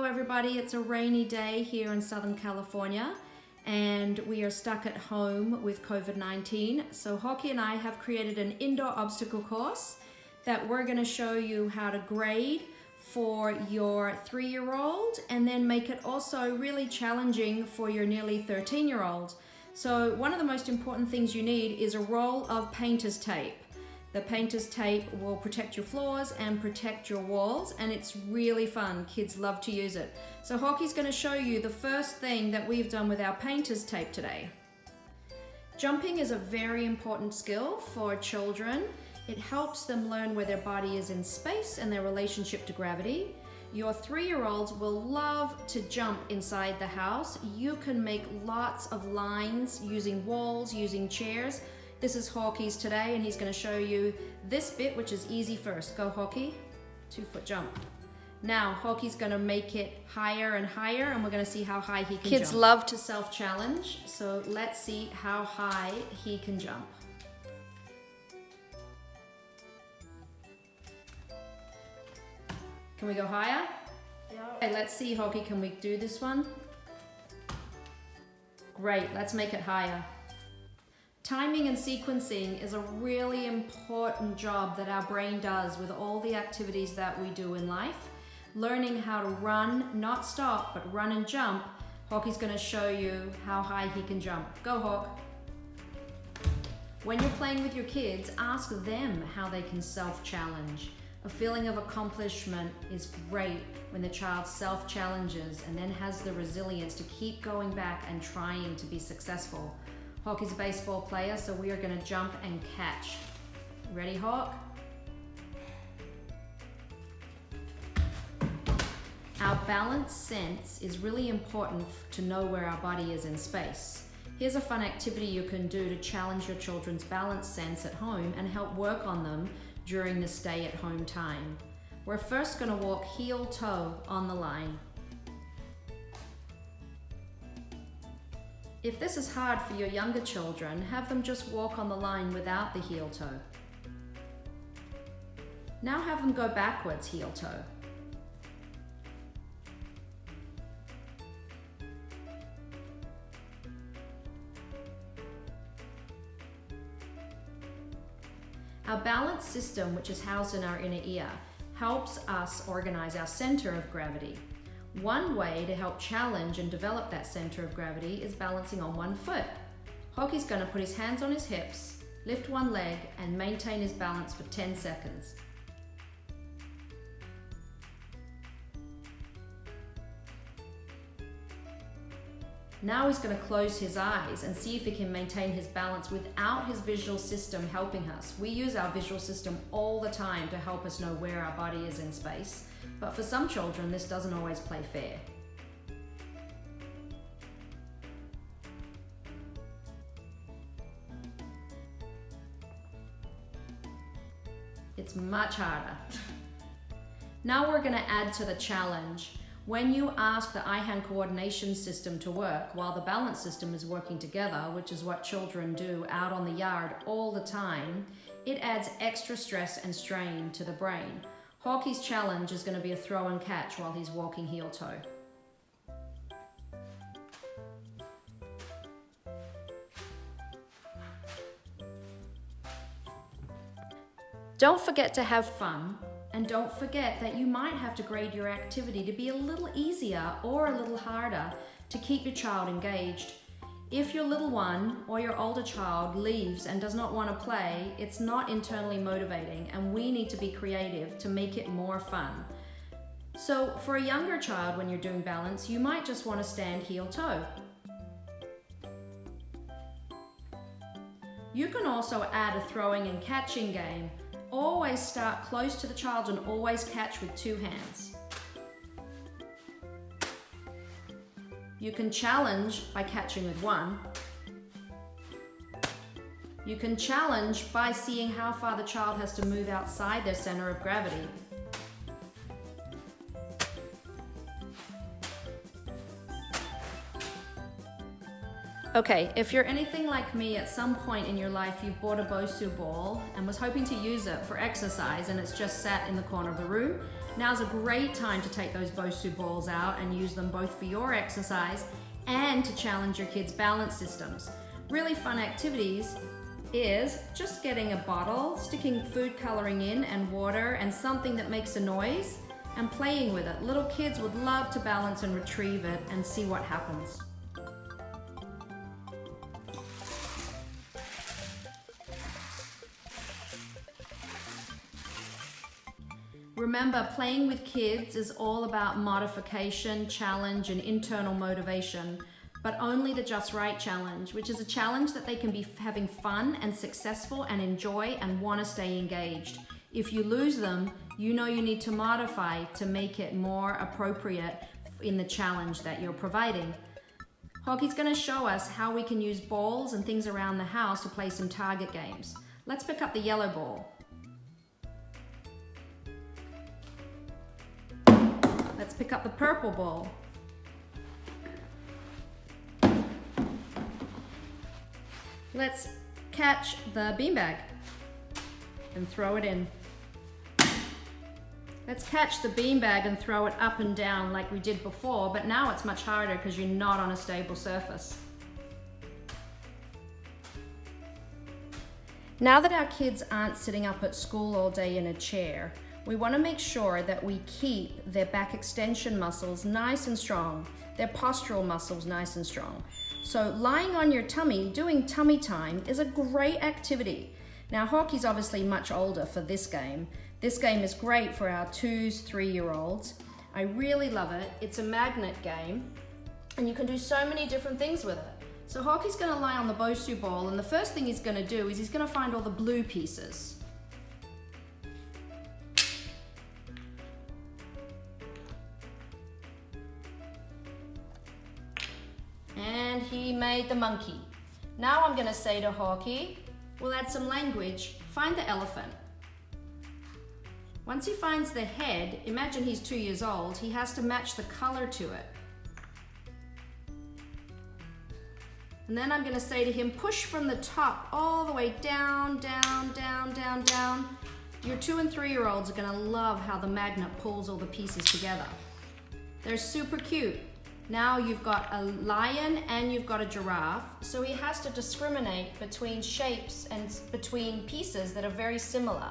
everybody, it's a rainy day here in Southern California and we are stuck at home with COVID-19. So Hockey and I have created an indoor obstacle course that we're going to show you how to grade for your 3-year-old and then make it also really challenging for your nearly 13-year-old. So one of the most important things you need is a roll of painter's tape. The painter's tape will protect your floors and protect your walls, and it's really fun. Kids love to use it. So Hockey's going to show you the first thing that we've done with our painter's tape today. Jumping is a very important skill for children. It helps them learn where their body is in space and their relationship to gravity. Your 3-year-olds will love to jump inside the house. You can make lots of lines using walls, using chairs. This is Hockey's today, and he's going to show you this bit, which is easy first. Go, Hockey. 2-foot jump. Now, Hockey's going to make it higher and higher, and we're going to see how high he can jump. Kids love to self-challenge, so let's see how high he can jump. Can we go higher? Yeah. Okay, let's see, Hockey. Can we do this one? Great. Let's make it higher. Timing and sequencing is a really important job that our brain does with all the activities that we do in life. Learning how to run, not stop, but run and jump. Hockey's going to show you how high he can jump. Go, Hawk. When you're playing with your kids, ask them how they can self-challenge. A feeling of accomplishment is great when the child self-challenges and then has the resilience to keep going back and trying to be successful. Hockey's a baseball player, so we are going to jump and catch. Ready, Hawk? Our balance sense is really important to know where our body is in space. Here's a fun activity you can do to challenge your children's balance sense at home and help work on them during the stay-at-home time. We're first going to walk heel-toe on the line. If this is hard for your younger children, have them just walk on the line without the heel-toe. Now have them go backwards heel-toe. Our balance system, which is housed in our inner ear, helps us organize our center of gravity. One way to help challenge and develop that center of gravity is balancing on one foot. Hockey's going to put his hands on his hips, lift one leg, and maintain his balance for 10 seconds. Now he's going to close his eyes and see if he can maintain his balance without his visual system helping us. We use our visual system all the time to help us know where our body is in space, but for some children this doesn't always play fair. It's much harder. Now we're going to add to the challenge. When you ask the eye-hand coordination system to work while the balance system is working together, which is what children do out on the yard all the time, it adds extra stress and strain to the brain. Hockey's challenge is going to be a throw and catch while he's walking heel-toe. Don't forget to have fun. And don't forget that you might have to grade your activity to be a little easier or a little harder to keep your child engaged. If your little one or your older child leaves and does not want to play, it's not internally motivating, and we need to be creative to make it more fun. So for a younger child, when you're doing balance, you might just want to stand heel-toe. You can also add a throwing and catching game. Always start close to the child and always catch with 2 hands. You can challenge by catching with 1. You can challenge by seeing how far the child has to move outside their center of gravity. Okay, if you're anything like me, at some point in your life you've bought a Bosu ball and was hoping to use it for exercise and it's just sat in the corner of the room, now's a great time to take those Bosu balls out and use them both for your exercise and to challenge your kids' balance systems. Really fun activities is just getting a bottle, sticking food coloring in and water and something that makes a noise and playing with it. Little kids would love to balance and retrieve it and see what happens. Remember, playing with kids is all about modification, challenge, and internal motivation, but only the just right challenge, which is a challenge that they can be having fun and successful and enjoy and want to stay engaged. If you lose them, you know you need to modify to make it more appropriate in the challenge that you're providing. Hockey's going to show us how we can use balls and things around the house to play some target games. Let's pick up the yellow ball. Let's pick up the purple ball. Let's catch the beanbag and throw it in. Let's catch the beanbag and throw it up and down like we did before, but now it's much harder because you're not on a stable surface. Now that our kids aren't sitting up at school all day in a chair, we want to make sure that we keep their back extension muscles nice and strong, their postural muscles nice and strong. So lying on your tummy, doing tummy time is a great activity. Now Hockey's obviously much older for this game. This game is great for our 2s, 3-year-olds. I really love it. It's a magnet game and you can do so many different things with it. So Hockey's going to lie on the Bosu ball and the first thing he's going to do is he's going to find all the blue pieces. And he made the monkey. Now I'm going to say to Hockey, we'll add some language, find the elephant. Once he finds the head, imagine he's 2 years old, he has to match the color to it. And then I'm going to say to him, push from the top all the way down, down, down, down, down. Your 2 and 3-year-olds are going to love how the magnet pulls all the pieces together. They're super cute. Now you've got a lion and you've got a giraffe, so he has to discriminate between shapes and between pieces that are very similar.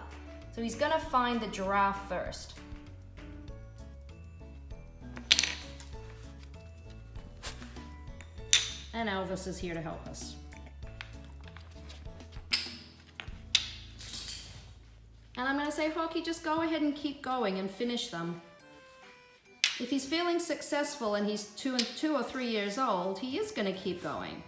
So he's going to find the giraffe first. And Elvis is here to help us. And I'm going to say, Hockey, just go ahead and keep going and finish them. If he's feeling successful and he's 2 or 3 years old, he is going to keep going.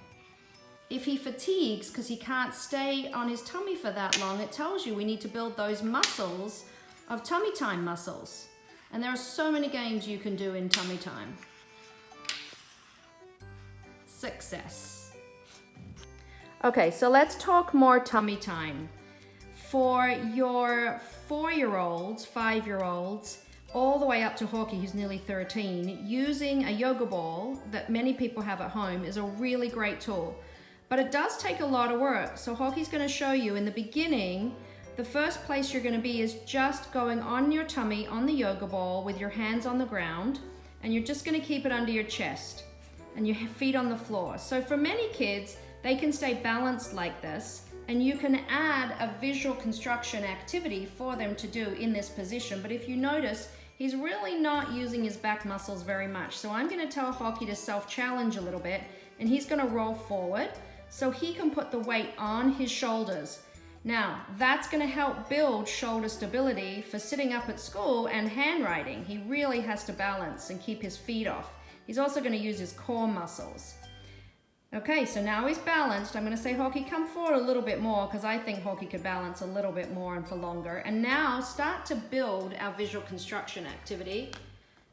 If he fatigues because he can't stay on his tummy for that long, it tells you we need to build those muscles of tummy time muscles. And there are so many games you can do in tummy time. Success. Okay, so let's talk more tummy time. For your 4-year-olds, 5-year-olds, all the way up to Hockey, who's nearly 13, using a yoga ball that many people have at home is a really great tool. But it does take a lot of work. So Hockey's going to show you in the beginning, the first place you're going to be is just going on your tummy on the yoga ball with your hands on the ground, and you're just going to keep it under your chest and your feet on the floor. So for many kids, they can stay balanced like this, and you can add a visual construction activity for them to do in this position. But if you notice, he's really not using his back muscles very much. So I'm going to tell Hockey to self-challenge a little bit, and he's going to roll forward so he can put the weight on his shoulders. Now, that's going to help build shoulder stability for sitting up at school and handwriting. He really has to balance and keep his feet off. He's also going to use his core muscles. Okay, so now he's balanced. I'm going to say, Hockey, come forward a little bit more because I think Hockey could balance a little bit more and for longer. And now start to build our visual construction activity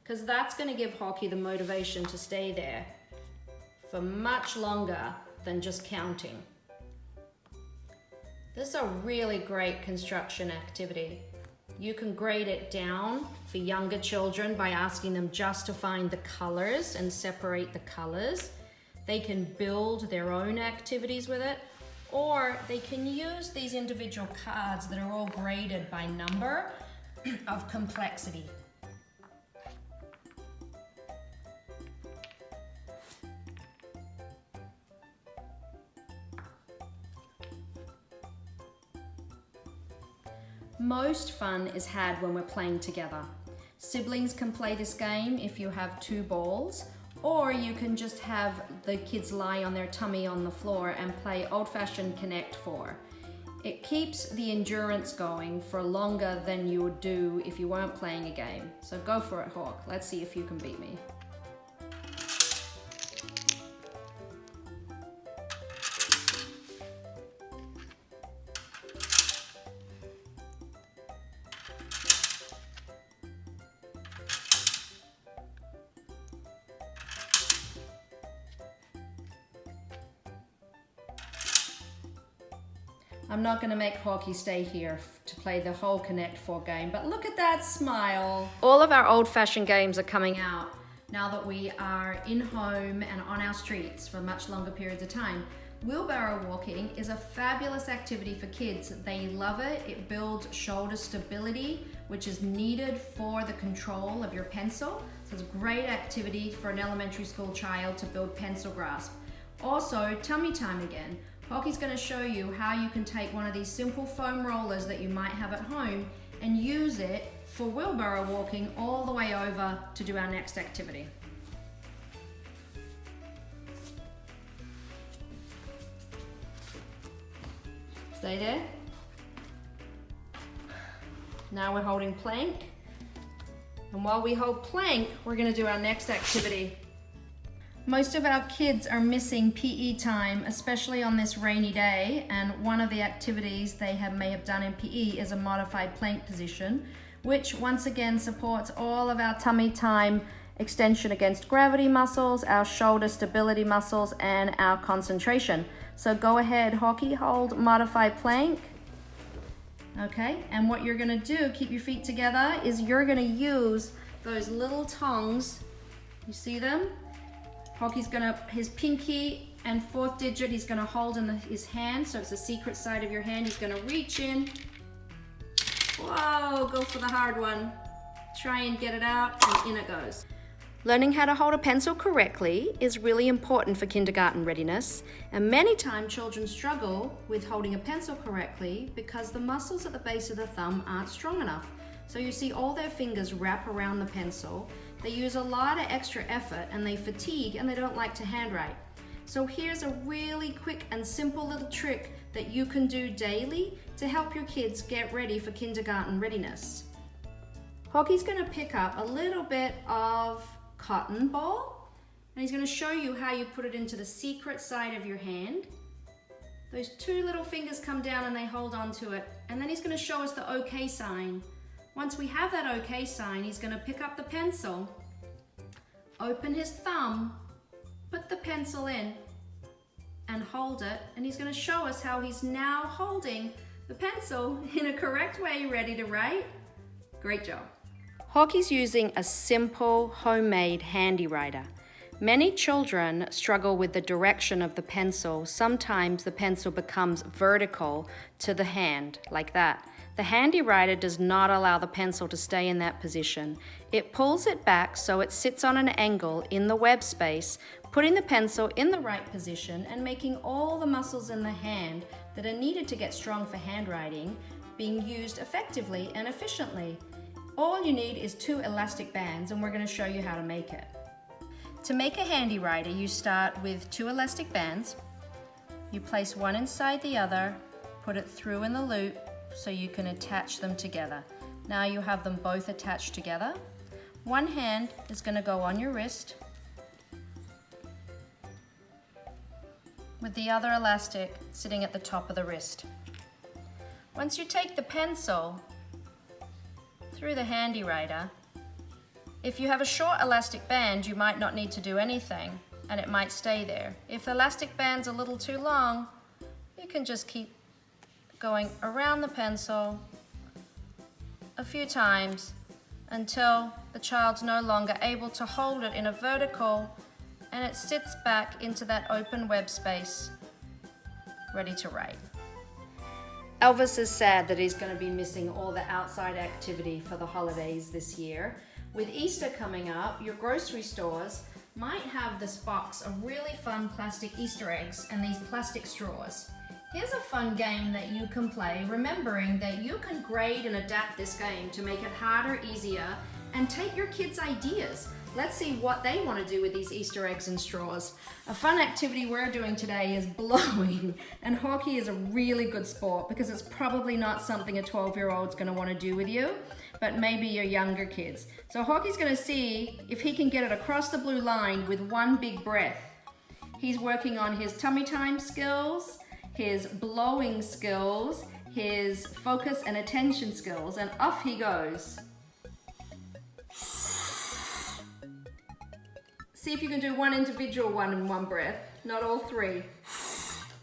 because that's going to give Hockey the motivation to stay there for much longer than just counting. This is a really great construction activity. You can grade it down for younger children by asking them just to find the colors and separate the colors. They can build their own activities with it, or they can use these individual cards that are all graded by number of complexity. Most fun is had when we're playing together. Siblings can play this game if you have 2 balls, or you can just have the kids lie on their tummy on the floor and play old-fashioned Kinect 4. It keeps the endurance going for longer than you would do if you weren't playing a game. So go for it, Hawk. Let's see if you can beat me. I'm not going to make Hawkie stay here to play the whole Kinect 4 game, but look at that smile. All of our old-fashioned games are coming out now that we are in home and on our streets for much longer periods of time. Wheelbarrow walking is a fabulous activity for kids. They love it. It builds shoulder stability, which is needed for the control of your pencil. So it's a great activity for an elementary school child to build pencil grasp. Also, tummy time again. Hockey's going to show you how you can take one of these simple foam rollers that you might have at home and use it for wheelbarrow walking all the way over to do our next activity. Stay there. Now we're holding plank. And while we hold plank, we're going to do our next activity. Most of our kids are missing PE time, especially on this rainy day, and one of the activities they may have done in PE is a modified plank position, which once again supports all of our tummy time extension against gravity muscles, our shoulder stability muscles, and our concentration. So go ahead, Hockey, hold modified plank. Okay, and what you're gonna do, keep your feet together, is you're gonna use those little tongs, you see them? Hockey's gonna, his pinky and 4th digit, he's gonna hold in his hand, so it's the secret side of your hand. He's gonna reach in. Whoa, go for the hard one. Try and get it out, and in it goes. Learning how to hold a pencil correctly is really important for kindergarten readiness, and many times children struggle with holding a pencil correctly because the muscles at the base of the thumb aren't strong enough. So you see all their fingers wrap around the pencil. They use a lot of extra effort and they fatigue and they don't like to handwrite. So here's a really quick and simple little trick that you can do daily to help your kids get ready for kindergarten readiness. Hockey's going to pick up a little bit of cotton ball and he's going to show you how you put it into the secret side of your hand. Those 2 little fingers come down and they hold on to it, and then he's going to show us the OK sign. Once we have that OK sign, he's going to pick up the pencil, open his thumb, put the pencil in, and hold it. And he's going to show us how he's now holding the pencil in a correct way, ready to write. Great job. Hockey's using a simple homemade handy writer. Many children struggle with the direction of the pencil. Sometimes the pencil becomes vertical to the hand, like that. The handy writer does not allow the pencil to stay in that position. It pulls it back so it sits on an angle in the web space, putting the pencil in the right position and making all the muscles in the hand that are needed to get strong for handwriting being used effectively and efficiently. All you need is 2 elastic bands, and we're going to show you how to make it. To make a handy writer, you start with 2 elastic bands. You place one inside the other, put it through in the loop so you can attach them together. Now you have them both attached together. One hand is going to go on your wrist with the other elastic sitting at the top of the wrist. Once you take the pencil through the handy writer, if you have a short elastic band, you might not need to do anything and it might stay there. If the elastic band's a little too long, you can just keep going around the pencil a few times until the child's no longer able to hold it in a vertical and it sits back into that open web space, ready to write. Elvis is sad that he's going to be missing all the outside activity for the holidays this year. With Easter coming up, your grocery stores might have this box of really fun plastic Easter eggs and these plastic straws. Here's a fun game that you can play, remembering that you can grade and adapt this game to make it harder, easier, and take your kids' ideas. Let's see what they want to do with these Easter eggs and straws. A fun activity we're doing today is blowing, and hockey is a really good sport because it's probably not something a 12-year-old's going to want to do with you, but maybe your younger kids. So hockey's going to see if he can get it across the blue line with one big breath. He's working on his tummy time skills, his blowing skills, his focus and attention skills, and off he goes. See if you can do one individual one in one breath, not all three.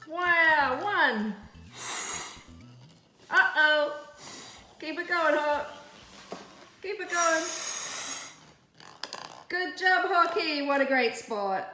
Wow, one. Uh-oh. Keep it going, Hawk. Keep it going. Good job, hockey. What a great sport.